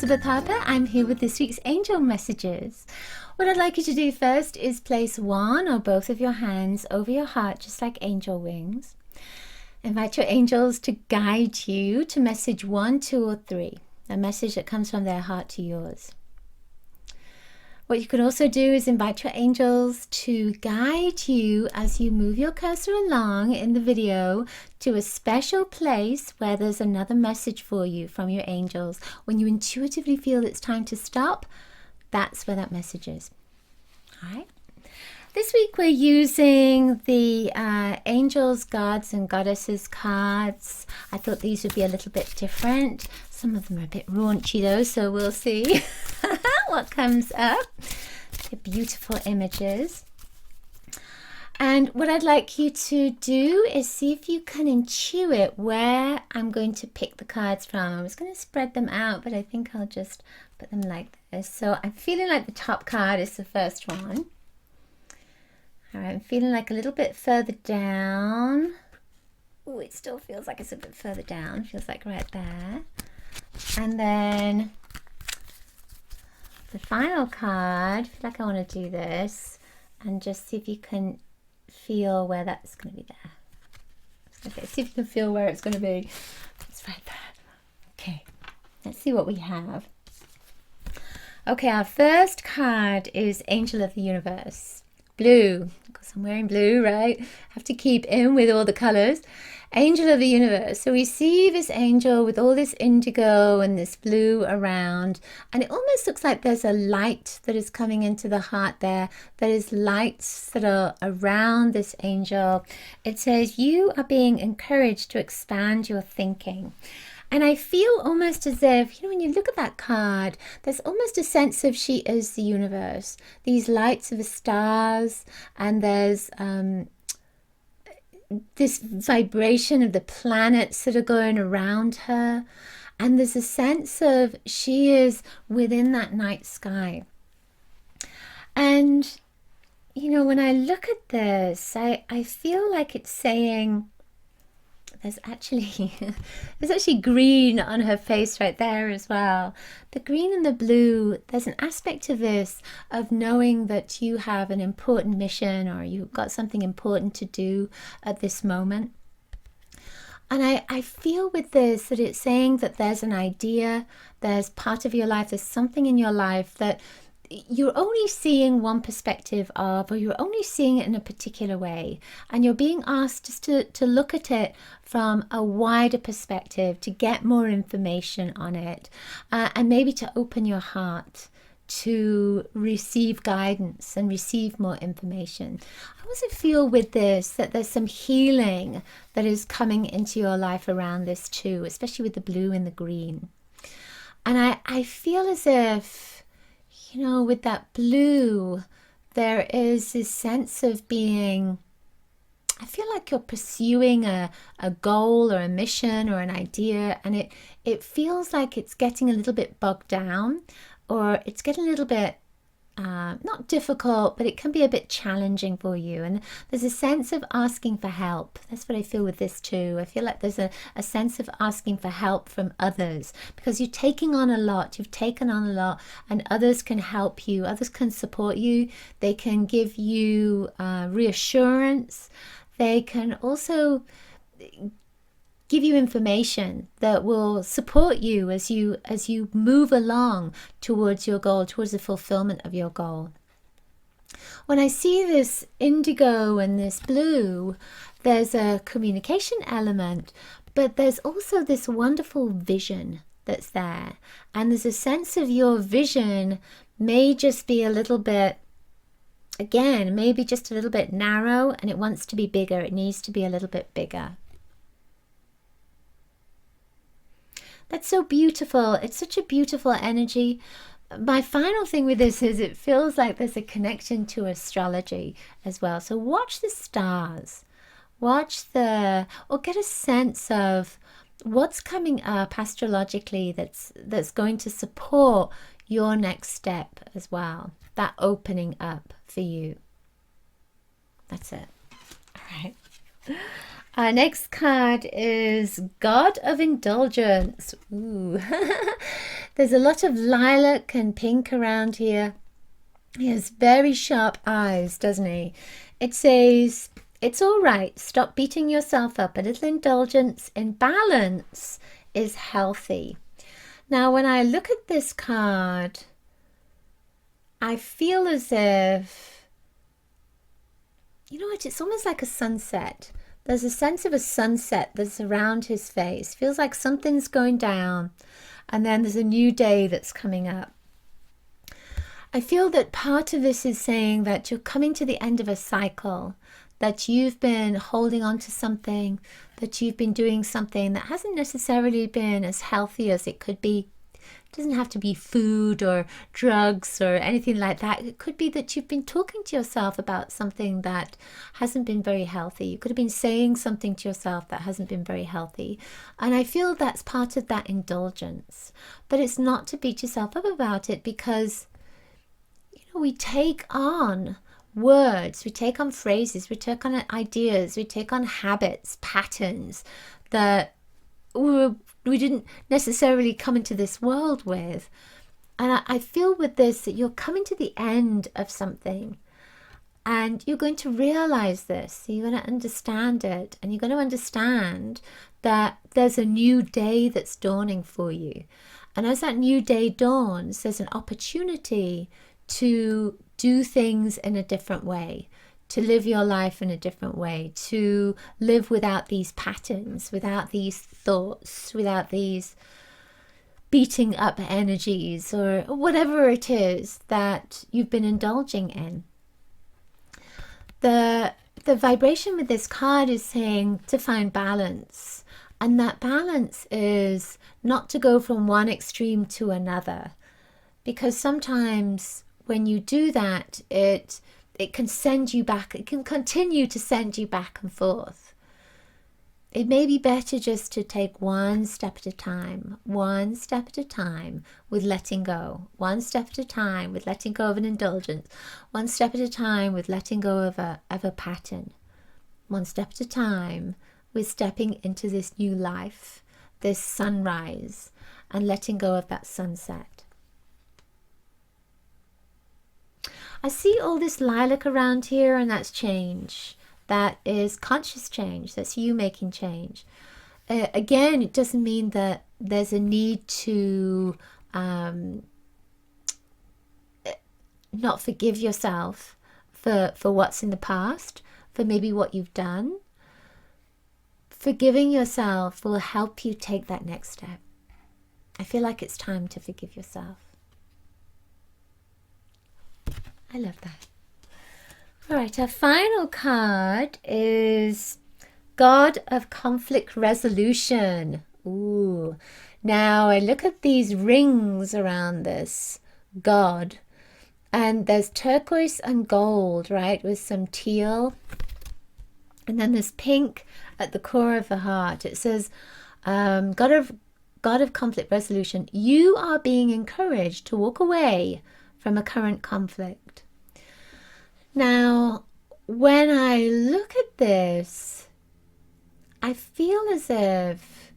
Elizabeth Harper. I'm here with this week's angel messages. What I'd like you to do first is place one or both of your hands over your heart, just like angel wings. Invite your angels to guide you to message 1, 2, or 3, a message that comes from their heart to yours. What you can also do is invite your angels to guide you as you move your cursor along in the video to a special place where there's another message for you from your angels. When you intuitively feel it's time to stop, that's where that message is. All right. This week we're using the Angels, Gods and Goddesses cards. I thought these would be a little bit different. Some of them are a bit raunchy though, so we'll see what comes up. They're beautiful images. And what I'd like you to do is see if you can intuit where I'm going to pick the cards from. I was going to spread them out, but I think I'll just put them like this. So I'm feeling like the top card is the first one. All right, I'm feeling like a little bit further down. Oh, it still feels like it's a bit further down. Feels like right there. And then the final card, I feel like I want to do this and just see if you can feel where that's going to be there. Okay, see if you can feel where it's going to be. It's right there. Okay, let's see what we have. Okay, our first card is Angel of the Universe. Blue, because I'm wearing blue, right? Have to keep in with all the colors. Angel of the Universe. So we see this angel with all this indigo and this blue around, and it almost looks like there's a light that is coming into the heart there. There is lights that are around this angel. It says you are being encouraged to expand your thinking. And I feel almost as if, when you look at that card, there's almost a sense of she is the universe. These lights of the stars, and there's this vibration of the planets that are going around her. And there's a sense of she is within that night sky. And, when I look at this, I feel like it's saying, there's actually green on her face right there as well. The green and the blue, there's an aspect of this of knowing that you have an important mission or you've got something important to do at this moment. And I feel with this that it's saying that there's an idea, there's part of your life, there's something in your life that you're only seeing one perspective of, or you're only seeing it in a particular way, and you're being asked just to look at it from a wider perspective, to get more information on it, and maybe to open your heart to receive guidance and receive more information. I also feel with this that there's some healing that is coming into your life around this too, especially with the blue and the green. And I feel as if, with that blue, there is this sense of being, I feel like you're pursuing a goal or a mission or an idea, and it feels like it's getting a little bit bogged down, or it's getting a little bit, not difficult, but it can be a bit challenging for you. And there's a sense of asking for help. That's what I feel with this too. I feel like there's a sense of asking for help from others, because you're taking on a lot. You've taken on a lot, and others can help you. Others can support you. They can give you reassurance. They can also give you information that will support you as you move along towards your goal, towards the fulfillment of your goal. When I see this indigo and this blue, there's a communication element, but there's also this wonderful vision that's there. And there's a sense of your vision may just be a little bit, again, maybe just a little bit narrow, and it wants to be bigger. It needs to be a little bit bigger. That's so beautiful. It's such a beautiful energy. My final thing with this is it feels like there's a connection to astrology as well. So watch the stars. Or get a sense of what's coming up astrologically that's going to support your next step as well. That opening up for you. That's it. All right. Our next card is God of Indulgence. Ooh. There's a lot of lilac and pink around here. He has very sharp eyes, doesn't he? It says, it's all right. Stop beating yourself up. A little indulgence in balance is healthy. Now, when I look at this card, I feel as if, you know what, it's almost like a sunset. There's a sense of a sunset that's around his face. Feels like something's going down, and then there's a new day that's coming up. I feel that part of this is saying that you're coming to the end of a cycle, that you've been holding on to something, that you've been doing something that hasn't necessarily been as healthy as it could be. It doesn't have to be food or drugs or anything like that. It could be that you've been talking to yourself about something that hasn't been very healthy. You could have been saying something to yourself that hasn't been very healthy. And I feel that's part of that indulgence. But it's not to beat yourself up about it, because we take on words, we take on phrases, we take on ideas, we take on habits, patterns that we didn't necessarily come into this world with. And I feel with this that you're coming to the end of something, and you're going to realize this. You're going to understand it, and you're going to understand that there's a new day that's dawning for you. And as that new day dawns, there's an opportunity to do things in a different way, to live your life in a different way, to live without these patterns, without these thoughts, without these beating up energies, or whatever it is that you've been indulging in. The vibration with this card is saying to find balance, and that balance is not to go from one extreme to another, because sometimes when you do that, it can send you back. It can continue to send you back and forth. It may be better just to take one step at a time, with letting go, one step at a time with letting go of an indulgence, one step at a time with letting go of a pattern, one step at a time with stepping into this new life, this sunrise, and letting go of that sunset. I see all this lilac around here, and that's change. That is conscious change. That's you making change. Again, it doesn't mean that there's a need to not forgive yourself for what's in the past, for maybe what you've done. Forgiving yourself will help you take that next step. I feel like it's time to forgive yourself. I love that. All right, our final card is God of Conflict Resolution. Ooh. Now I look at these rings around this God, and there's turquoise and gold, right, with some teal. And then there's pink at the core of the heart. It says, God of Conflict Resolution, you are being encouraged to walk away from a current conflict. Now, when I look at this, I feel as if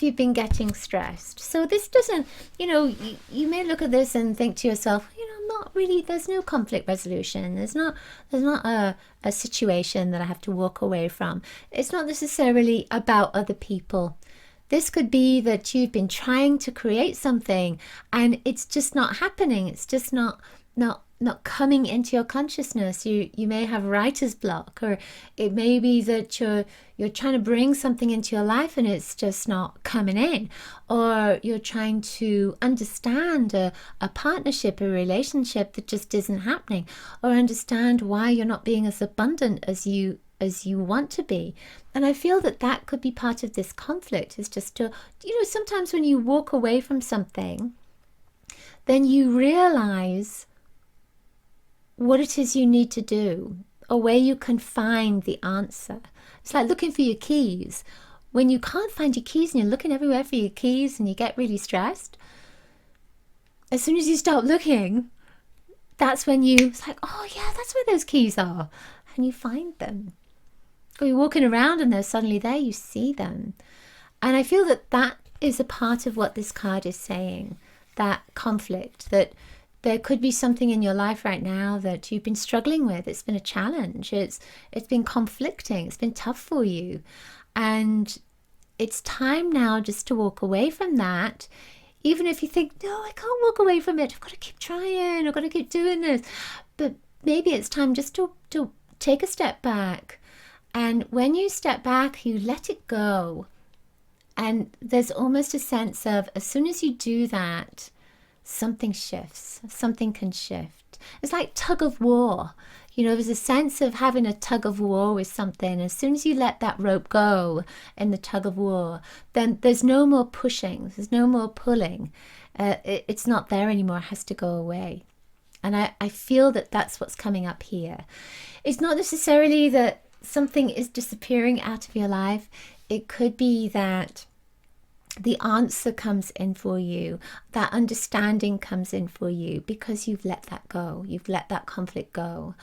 you've been getting stressed. So this doesn't, you may look at this and think to yourself, not really, there's no conflict resolution. There's not a situation that I have to walk away from. It's not necessarily about other people. This could be that you've been trying to create something and it's just not happening. It's just not coming into your consciousness. You may have writer's block, or it may be that you're trying to bring something into your life and it's just not coming in, or you're trying to understand a partnership, a relationship that just isn't happening, or understand why you're not being as abundant as you want to be. And I feel that could be part of this conflict, is just to, sometimes when you walk away from something, then you realize what it is you need to do, or where you can find the answer. It's like looking for your keys. When you can't find your keys and you're looking everywhere for your keys and you get really stressed, as soon as you start looking, it's like, oh yeah, that's where those keys are. And you find them. or you're walking around and they're suddenly there, you see them. And I feel that that is a part of what this card is saying, that conflict, that there could be something in your life right now that you've been struggling with. It's been a challenge. It's been conflicting. It's been tough for you. And it's time now just to walk away from that. Even if you think, no, I can't walk away from it. I've got to keep trying. I've got to keep doing this. But maybe it's time just to take a step back. And when you step back, you let it go. And there's almost a sense of, as soon as you do that, something shifts, something can shift. It's like tug of war. You know, there's a sense of having a tug of war with something. As soon as you let that rope go in the tug of war, then there's no more pushing, there's no more pulling. It's not there anymore, it has to go away. And I feel that that's what's coming up here. It's not necessarily that something is disappearing out of your life. It could be that the answer comes in for you, that understanding comes in for you because you've let that go, you've let that conflict go.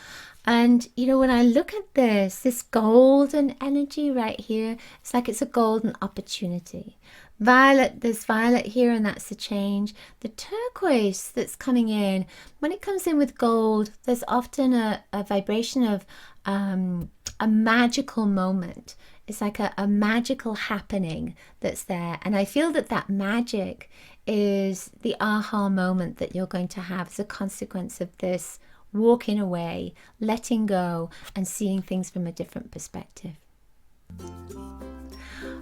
And you know, when I look at this golden energy right here, it's like it's a golden opportunity. Violet, there's violet here, and that's the change. The turquoise that's coming in, when it comes in with gold, there's often a vibration of a magical moment. It's like a magical happening that's there. And I feel that that magic is the aha moment that you're going to have as a consequence of this walking away, letting go, and seeing things from a different perspective.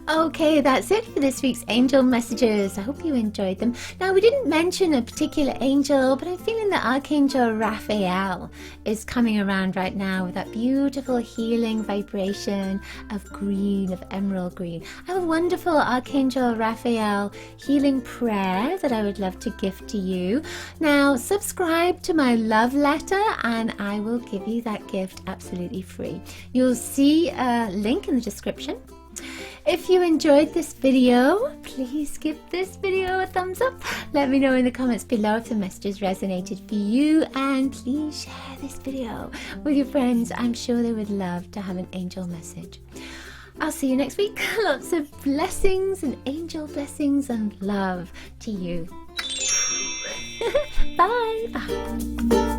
Okay, that's it for this week's angel messages. I hope you enjoyed them. Now, we didn't mention a particular angel, but I'm feeling that Archangel Raphael is coming around right now with that beautiful healing vibration of green, of emerald green. I have a wonderful Archangel Raphael healing prayer that I would love to gift to you. Now, subscribe to my love letter and I will give you that gift absolutely free. You'll see a link in the description. If you enjoyed this video, please give this video a thumbs up. Let me know in the comments below if the messages resonated for you, and please share this video with your friends. I'm sure they would love to have an angel message. I'll see you next week. Lots of blessings and angel blessings and love to you. Bye. Bye.